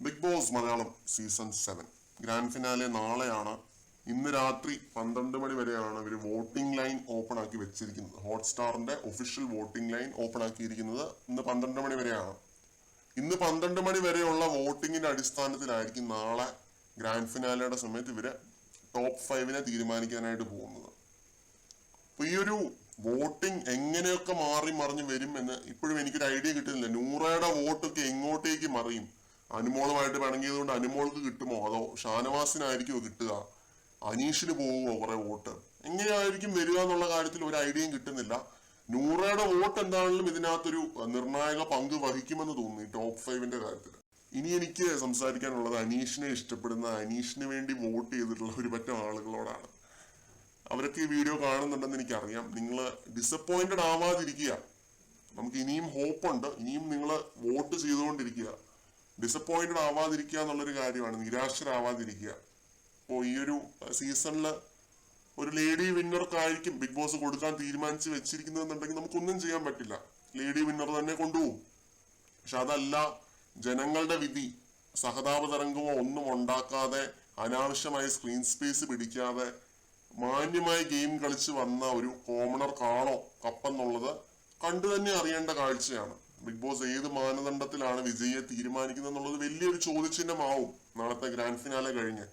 Big boss Malayalam season 7 grand finale നാളെയാണ്. ഇന്ന് രാത്രി 12 മണി വരെയാണ് ഇവർ വോട്ടിംഗ് ലൈൻ ഓപ്പൺ ആക്കി വെച്ചിരിക്കുന്നത്. ഹോട്ട്സ്റ്റാറിന്റെ ഒഫീഷ്യൽ വോട്ടിംഗ് ലൈൻ ഓപ്പൺ ആക്കിയിരിക്കുന്നത് ഇന്ന് 12 മണി വരെയാണ്. ഇന്ന് 12 മണി വരെയുള്ള വോട്ടിങ്ങിന്റെ അടിസ്ഥാനത്തിലായിരിക്കും നാളെ ഗ്രാൻഡ് ഫിനാലയുടെ സമയത്ത് ഇവര് ടോപ്പ് 5 തീരുമാനിക്കാനായിട്ട് പോകുന്നത്. അപ്പൊ ഈ ഒരു വോട്ടിംഗ് എങ്ങനെയൊക്കെ മാറി മറിഞ്ഞു വരും എന്ന് ഇപ്പോഴും എനിക്കൊരു ഐഡിയ കിട്ടുന്നില്ല. നൂറയുടെ വോട്ടൊക്കെ എങ്ങോട്ടേക്ക് മറിയും? അനുമോളുമായിട്ട് പിണങ്ങിയത് കൊണ്ട് അനുമോൾക്ക് കിട്ടുമോ, അതോ ഷാനവാസിനായിരിക്കുമോ കിട്ടുക, അനീഷിന് പോകുമോ കുറെ വോട്ട്, എങ്ങനെയായിരിക്കും വരിക എന്നുള്ള കാര്യത്തിൽ ഒരു ഐഡിയയും കിട്ടുന്നില്ല. നൂറയുടെ വോട്ട് എന്താണെങ്കിലും ഇതിനകത്തൊരു നിർണായക പങ്ക് വഹിക്കുമെന്ന് തോന്നുന്നു ഈ ടോപ്പ് 5 കാര്യത്തിൽ. ഇനി എനിക്ക് സംസാരിക്കാനുള്ളത് അനീഷിനെ ഇഷ്ടപ്പെടുന്ന, അനീഷിന് വേണ്ടി വോട്ട് ചെയ്തിട്ടുള്ള ഒരു പറ്റം ആളുകളോടാണ്. അവരൊക്കെ ഈ വീഡിയോ കാണുന്നുണ്ടെന്ന് എനിക്കറിയാം. നിങ്ങൾ ഡിസപ്പോയിന്റഡ് ആവാതിരിക്കുക. നമുക്ക് ഇനിയും ഹോപ്പുണ്ട്. ഇനിയും നിങ്ങൾ വോട്ട് ചെയ്തുകൊണ്ടിരിക്കുക. ഡിസപ്പോയിന്റഡ് ആവാതിരിക്കുക എന്നുള്ളൊരു കാര്യമാണ്, നിരാശരാവാതിരിക്കുക. അപ്പോൾ ഈ ഒരു സീസണില് ഒരു ലേഡി വിന്നർക്കായിരിക്കും ബിഗ് ബോസ് കൊടുക്കാൻ തീരുമാനിച്ച് വെച്ചിരിക്കുന്നതെന്നുണ്ടെങ്കിൽ നമുക്കൊന്നും ചെയ്യാൻ പറ്റില്ല. ലേഡി വിന്നർ തന്നെ കൊണ്ടുപോകും. പക്ഷെ അതല്ല ജനങ്ങളുടെ വിധി. സഹതാപ തരംഗമോ ഒന്നും ഉണ്ടാക്കാതെ, അനാവശ്യമായി സ്ക്രീൻ സ്പേസ് പിടിക്കാതെ മാന്യമായി ഗെയിം കളിച്ച് വന്ന ഒരു കോമണർക്കാണോ കപ്പെന്നുള്ളത് കണ്ടു തന്നെ അറിയേണ്ട കാഴ്ചയാണ്. ബിഗ് ബോസ് ഏത് മാനദണ്ഡത്തിലാണ് വിജയിയെ തീരുമാനിക്കുന്നത് എന്നുള്ളത് വലിയൊരു ചോദ്യചിഹ്നമാവും നാളത്തെ ഗ്രാൻഡ് ഫിനാലെ കഴിഞ്ഞ്.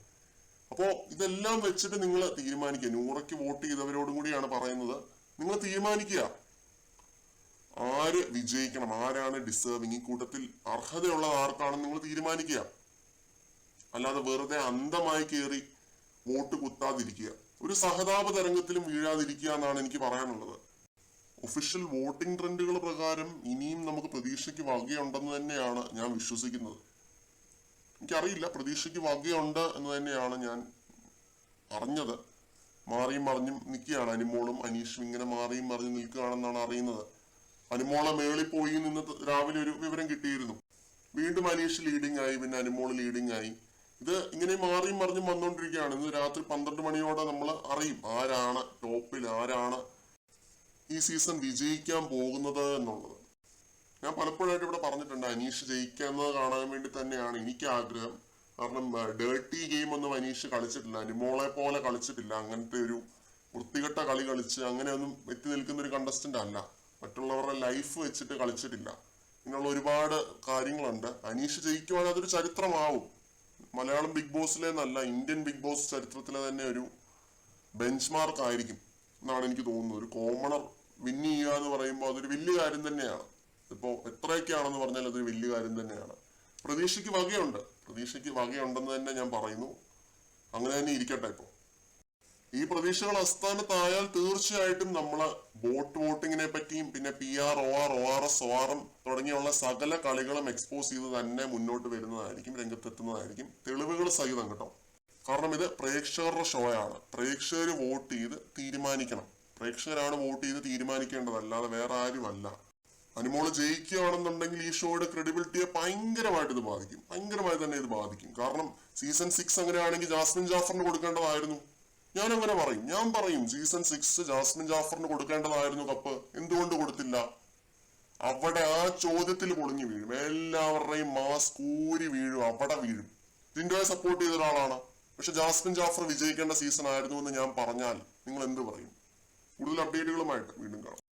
അപ്പോ ഇതെല്ലാം വെച്ചിട്ട് നിങ്ങൾ തീരുമാനിക്കുക. നൂറയ്ക്ക് വോട്ട് ചെയ്തവരോടും കൂടിയാണ് പറയുന്നത്, നിങ്ങൾ തീരുമാനിക്കുക ആര് വിജയിക്കണം, ആരാണ് ഡിസേർവിങ്, ഈ കൂട്ടത്തിൽ അർഹതയുള്ളത് ആർക്കാണെന്ന് നിങ്ങൾ തീരുമാനിക്കുക. അല്ലാതെ വെറുതെ അന്ധമായി കയറി വോട്ട് കുത്താതിരിക്കുക. ഒരു സഹതാപ തരംഗത്തിലും വീഴാതിരിക്കുക എന്നാണ് എനിക്ക് പറയാനുള്ളത്. ഒഫീഷ്യൽ വോട്ടിംഗ് ട്രെൻഡുകൾ പ്രകാരം ഇനിയും നമുക്ക് പ്രതീക്ഷയ്ക്ക് വകയുണ്ടെന്ന് തന്നെയാണ് ഞാൻ വിശ്വസിക്കുന്നത്. എനിക്കറിയില്ല, പ്രതീക്ഷയ്ക്ക് വകയുണ്ട് എന്ന് തന്നെയാണ് ഞാൻ അറിഞ്ഞത്. മാറിയും മറിഞ്ഞും നിൽക്കുകയാണ് അനുമോളും അനീഷും, ഇങ്ങനെ മാറിയും മറിഞ്ഞും നിൽക്കുകയാണെന്നാണ് അറിയുന്നത്. അനുമോളെ മേളിൽ പോയി നിന്ന് രാവിലെ ഒരു വിവരം കിട്ടിയിരുന്നു. വീണ്ടും അനീഷ് ലീഡിംഗ് ആയി, പിന്നെ അനുമോള് ലീഡിംഗ് ആയി. ഇത് ഇങ്ങനെ മാറിയും മറിഞ്ഞും വന്നുകൊണ്ടിരിക്കുകയാണ്. ഇന്ന് രാത്രി 12 മണിയോടെ നമ്മൾ അറിയും ആരാണ് ടോപ്പിൽ, ആരാണ് ഈ സീസൺ വിജയിക്കാൻ പോകുന്നത് എന്നുള്ളത്. ഞാൻ പലപ്പോഴായിട്ട് ഇവിടെ പറഞ്ഞിട്ടുണ്ട്, അനീഷ് ജയിക്കുന്നത് കാണാൻ വേണ്ടി തന്നെയാണ് എനിക്ക് ആഗ്രഹം. കാരണം ഡേർട്ടി ഗെയിം ഒന്നും അനീഷ് കളിച്ചിട്ടില്ല, അനുമോളെ പോലെ കളിച്ചിട്ടില്ല. അങ്ങനത്തെ ഒരു വൃത്തികെട്ട കളി കളിച്ച് അങ്ങനെയൊന്നും എത്തി നിൽക്കുന്ന ഒരു കണ്ടസ്റ്റന്റ് അല്ല. മറ്റുള്ളവരുടെ ലൈഫ് വെച്ചിട്ട് കളിച്ചിട്ടില്ല. ഇങ്ങനെയുള്ള ഒരുപാട് കാര്യങ്ങളുണ്ട്. അനീഷ് ജയിക്കുവാണെങ്കിൽ അതൊരു ചരിത്രമാവും. മലയാളം ബിഗ് ബോസിലെ എന്നല്ല, ഇന്ത്യൻ ബിഗ് ബോസ് ചരിത്രത്തിലെ തന്നെ ഒരു ബെഞ്ച് മാർക്ക് ആയിരിക്കും എന്നാണ് എനിക്ക് തോന്നുന്നത്. ഒരു കോമണർ വിൻ ചെയ്യുക എന്ന് പറയുമ്പോൾ അതൊരു വലിയ കാര്യം തന്നെയാണ്. ഇപ്പോ എത്രയൊക്കെയാണെന്ന് പറഞ്ഞാൽ അതൊരു വലിയ കാര്യം തന്നെയാണ്. പ്രതീക്ഷയ്ക്ക് വകയുണ്ട്, പ്രതീക്ഷയ്ക്ക് വകയുണ്ടെന്ന് തന്നെ ഞാൻ പറയുന്നു. അങ്ങനെ തന്നെ ഇരിക്കട്ടെ. ഇപ്പോ ഈ പ്രതീക്ഷകൾ അസ്ഥാനത്തായാൽ തീർച്ചയായിട്ടും നമ്മള് വോട്ടിങ്ങിനെ പറ്റിയും പിന്നെ PR, OR, ORS, ORM തുടങ്ങിയുള്ള സകല കളികളും എക്സ്പോസ് ചെയ്ത് തന്നെ മുന്നോട്ട് വരുന്നതായിരിക്കും, രംഗത്തെത്തുന്നതായിരിക്കും, തെളിവുകൾ സഹിതം കേട്ടോ. കാരണം ഇത് പ്രേക്ഷകരുടെ ഷോയാണ്. പ്രേക്ഷകർ വോട്ട് ചെയ്ത് തീരുമാനിക്കണം. പ്രേക്ഷകരാണ് വോട്ട് ചെയ്ത് തീരുമാനിക്കേണ്ടത്, അല്ലാതെ വേറെ ആരുമല്ല. അനുമോള് ജയിക്കുകയാണെന്നുണ്ടെങ്കിൽ ഈ ഷോയുടെ ക്രെഡിബിലിറ്റിയെ ഭയങ്കരമായിട്ട് ഇത് ബാധിക്കും, ഭയങ്കരമായി തന്നെ ഇത് ബാധിക്കും. കാരണം സീസൺ 6 അങ്ങനെയാണെങ്കിൽ ജാസ്മിൻ ജാഫറിന് കൊടുക്കേണ്ടതായിരുന്നു. ഞാൻ പറയും സീസൺ 6 ജാസ്മിൻ ജാഫറിന് കൊടുക്കേണ്ടതായിരുന്നു കപ്പ്. എന്തുകൊണ്ട് കൊടുത്തില്ല? അവിടെ ആ ചോദ്യത്തിൽ പൊളിഞ്ഞു വീഴും. എല്ലാവരുടെയും മാസ് കൂരി വീഴും, അവിടെ വീഴും. ജിൻഡോയെ സപ്പോർട്ട് ചെയ്ത ഒരാളാണ്, പക്ഷെ ജാസ്മിൻ ജാഫർ വിജയിക്കേണ്ട സീസൺ ആയിരുന്നു എന്ന് ഞാൻ പറഞ്ഞാൽ നിങ്ങൾ എന്ത് പറയും? കൂടുതൽ അപ്ഡേറ്റുകളുമായിട്ട് വീണ്ടും കാണാം.